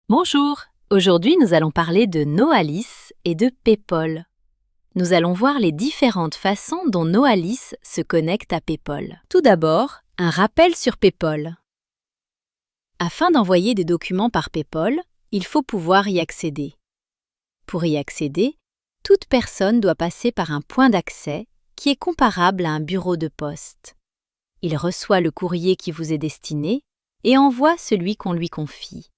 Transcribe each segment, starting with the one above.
Bonjour, aujourd'hui nous allons parler de Noalis et de PayPal. Nous allons voir les différentes façons dont Noalis se connecte à PayPal. Tout d'abord, un rappel sur PayPal. Afin d'envoyer des documents par PayPal, il faut pouvoir y accéder. Pour y accéder, toute personne doit passer par un point d'accès qui est comparable à un bureau de poste. Il reçoit le courrier qui vous est destiné et envoie celui qu'on lui confie.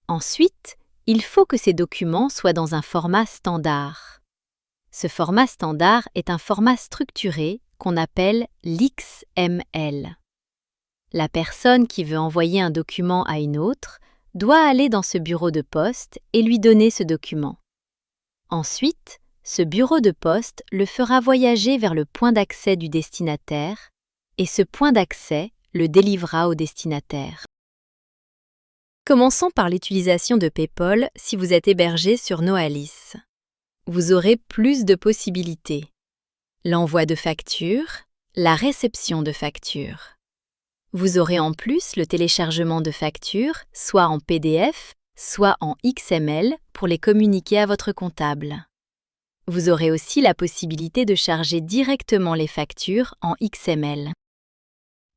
Ensuite, il faut que ces documents soient dans un format standard. Ce format standard est un format structuré qu'on appelle l'XML. La personne qui veut envoyer un document à une autre doit aller dans ce bureau de poste et lui donner ce document. Ensuite, ce bureau de poste le fera voyager vers le point d'accès du destinataire et ce point d'accès le délivrera au destinataire. Commençons par l'utilisation de PayPal si vous êtes hébergé sur Noalis. Vous aurez plus de possibilités. L'envoi de factures, la réception de factures. Vous aurez en plus le téléchargement de factures, soit en PDF, soit en XML pour les communiquer à votre comptable. Vous aurez aussi la possibilité de charger directement les factures en XML.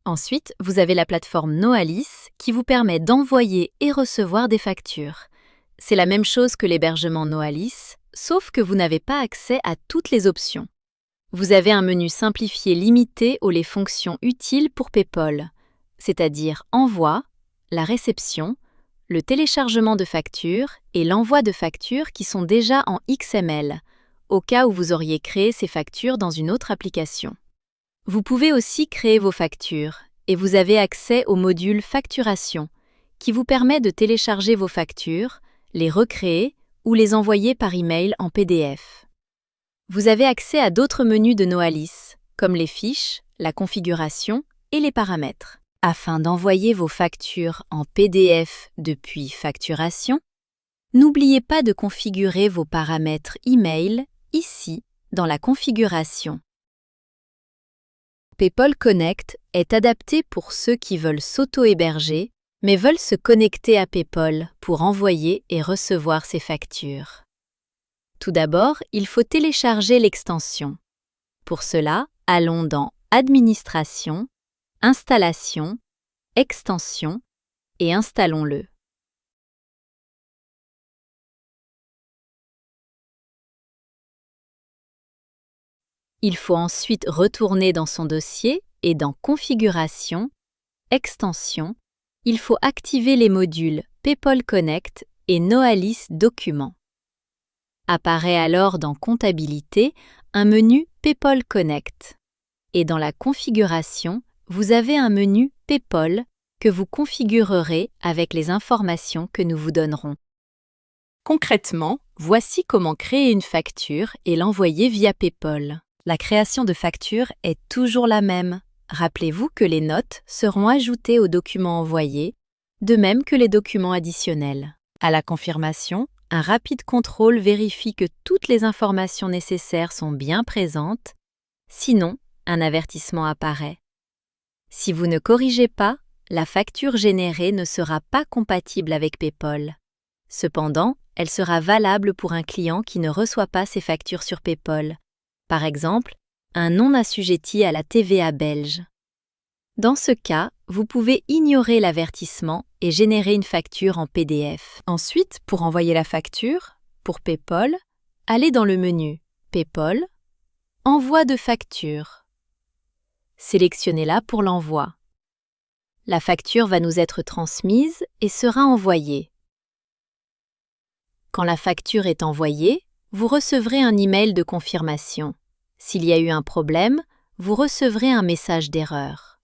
Ensuite, vous avez la plateforme Noalis qui vous permet d'envoyer et recevoir des factures. C'est la même chose que l'hébergement Noalis, sauf que vous n'avez pas accès à toutes les options. Vous avez un menu simplifié limité aux fonctions utiles pour PayPal, c'est-à-dire envoi, la réception, le téléchargement de factures et l'envoi de factures qui sont déjà en XML, au cas où vous auriez créé ces factures dans une autre application. Vous pouvez aussi créer vos factures et vous avez accès au module Facturation qui vous permet de télécharger vos factures, les recréer ou les envoyer par email en PDF. Vous avez accès à d'autres menus de Noalis, comme les fiches, la configuration et les paramètres. Afin d'envoyer vos factures en PDF depuis Facturation, n'oubliez pas de configurer vos paramètres email ici dans la configuration. PayPal Connect est adapté pour ceux qui veulent s'auto-héberger, mais veulent se connecter à PayPal pour envoyer et recevoir ces factures. Tout d'abord, il faut télécharger l'extension. Pour cela, allons dans Administration, Installation, Extension et installons-le. Il faut ensuite retourner dans son dossier et dans Configuration, Extension, il faut activer les modules PayPal Connect et Noalis Documents. Apparaît alors dans Comptabilité un menu PayPal Connect. Et dans la configuration, vous avez un menu PayPal que vous configurerez avec les informations que nous vous donnerons. Concrètement, voici comment créer une facture et l'envoyer via PayPal. La création de facture est toujours la même. Rappelez-vous que les notes seront ajoutées aux documents envoyés, de même que les documents additionnels. À la confirmation, un rapide contrôle vérifie que toutes les informations nécessaires sont bien présentes, sinon un avertissement apparaît. Si vous ne corrigez pas, la facture générée ne sera pas compatible avec PayPal. Cependant, elle sera valable pour un client qui ne reçoit pas ses factures sur PayPal. Par exemple, un non-assujetti à la TVA belge. Dans ce cas, vous pouvez ignorer l'avertissement et générer une facture en PDF. Ensuite, pour envoyer la facture, pour PayPal, allez dans le menu PayPal, Envoi de facture. Sélectionnez-la pour l'envoi. La facture va nous être transmise et sera envoyée. Quand la facture est envoyée, vous recevrez un email de confirmation. S'il y a eu un problème, vous recevrez un message d'erreur.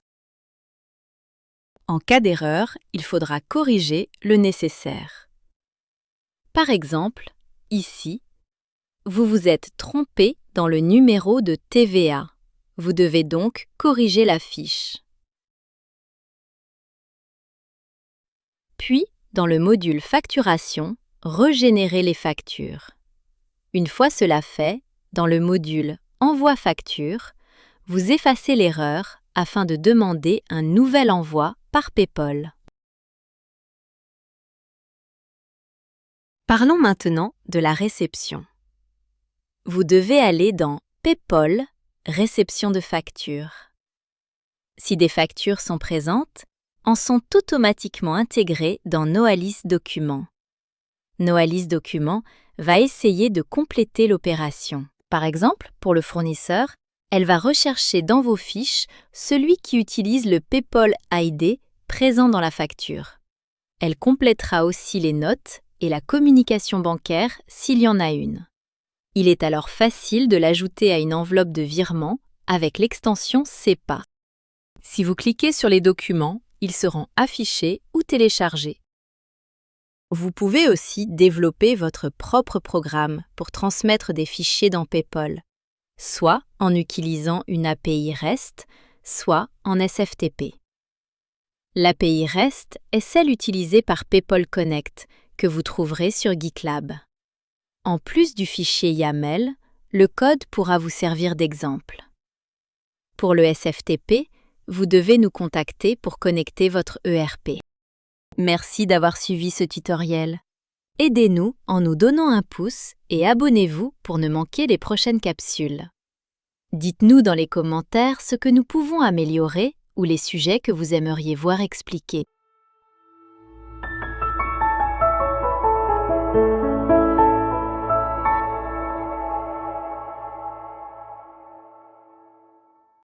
En cas d'erreur, il faudra corriger le nécessaire. Par exemple, ici, vous vous êtes trompé dans le numéro de TVA. Vous devez donc corriger la fiche. Puis, dans le module Facturation, régénérer les factures. Une fois cela fait, dans le module Envoi facture, vous effacez l'erreur afin de demander un nouvel envoi par PayPal. Parlons maintenant de la réception. Vous devez aller dans PayPal, réception de factures. Si des factures sont présentes, elles sont automatiquement intégrées dans Noalis Documents. Noalis Documents va essayer de compléter l'opération. Par exemple, pour le fournisseur, elle va rechercher dans vos fiches celui qui utilise le PayPal ID présent dans la facture. Elle complétera aussi les notes et la communication bancaire s'il y en a une. Il est alors facile de l'ajouter à une enveloppe de virement avec l'extension SEPA. Si vous cliquez sur les documents, ils seront affichés ou téléchargés. Vous pouvez aussi développer votre propre programme pour transmettre des fichiers dans PayPal, soit en utilisant une API REST, soit en SFTP. L'API REST est celle utilisée par PayPal Connect que vous trouverez sur GitLab. En plus du fichier YAML, le code pourra vous servir d'exemple. Pour le SFTP, vous devez nous contacter pour connecter votre ERP. Merci d'avoir suivi ce tutoriel. Aidez-nous en nous donnant un pouce et abonnez-vous pour ne manquer les prochaines capsules. Dites-nous dans les commentaires ce que nous pouvons améliorer ou les sujets que vous aimeriez voir expliqués.